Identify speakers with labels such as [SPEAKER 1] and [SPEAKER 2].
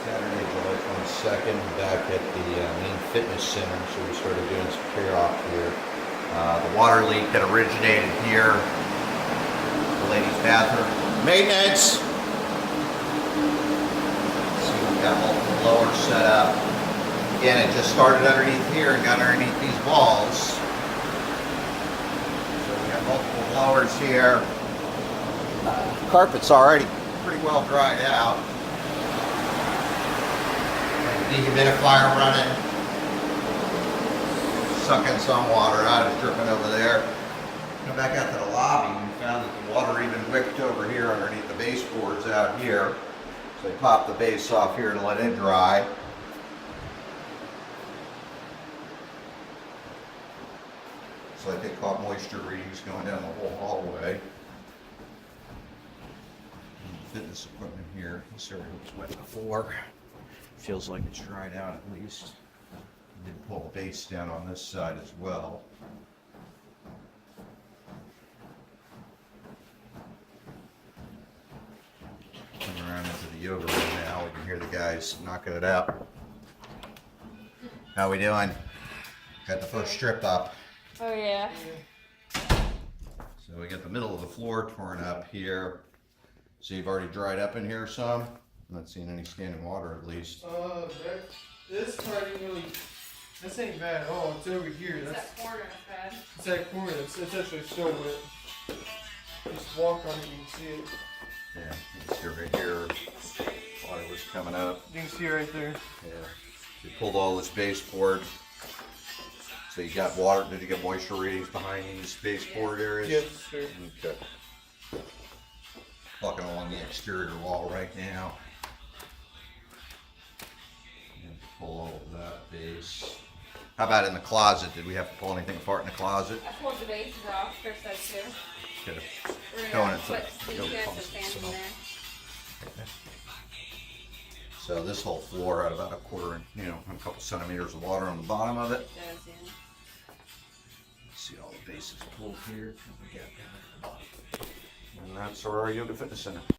[SPEAKER 1] Saturday, July 22nd, back at the main fitness center, so we started doing some care off here. The water leak that originated here, the ladies' bathroom. Maintenance! See, we've got multiple blowers set up. Again, it just started underneath here and got underneath these walls. So we got multiple blowers here. Carpet's already pretty well dried out. Dehumidifier running, sucking some water out, it's dripping over there. Come back out to the lobby, we found that the water even wicked over here underneath the baseboards out here. So they popped the base off here to let it dry. So they caught moisture readings going down the whole hallway. Fitness equipment here, this area was wet before. Feels like it's dried out at least. Did pull the base down on this side as well. Coming around into the yoga room now, we can hear the guys knocking it out. How we doing? Got the first strip up.
[SPEAKER 2] Oh yeah.
[SPEAKER 1] So we got the middle of the floor torn up here. So you've already dried up in here some? I'm not seeing any standing water at least.
[SPEAKER 3] This part ain't really, this ain't bad at all. It's over here.
[SPEAKER 2] It's
[SPEAKER 3] That's
[SPEAKER 2] that corner is bad.
[SPEAKER 3] it's that corner. It's actually still wet. Just walk on it, you can see it.
[SPEAKER 1] Yeah, you can see right here, water was coming up.
[SPEAKER 3] You can see it right there.
[SPEAKER 1] Yeah, you pulled all this baseboard. So you got water, did you get moisture readings behind these baseboard areas?
[SPEAKER 3] Yes, sir.
[SPEAKER 1] Okay. Walking along the exterior wall right now. And pull all of that base. How about in the closet? Did we have to pull anything apart in the closet?
[SPEAKER 2] I pulled the bases off. Chris said too.
[SPEAKER 1] Okay.
[SPEAKER 2] We're
[SPEAKER 1] Going
[SPEAKER 2] gonna
[SPEAKER 1] into
[SPEAKER 2] put
[SPEAKER 1] the
[SPEAKER 2] these guys
[SPEAKER 1] closet,
[SPEAKER 2] to stand in
[SPEAKER 1] so.
[SPEAKER 2] there.
[SPEAKER 1] So this whole floor had about a quarter, a couple centimeters of water on the bottom of it.
[SPEAKER 2] Does, yeah.
[SPEAKER 1] See all the bases pulled here. And that's our yoga fitness center.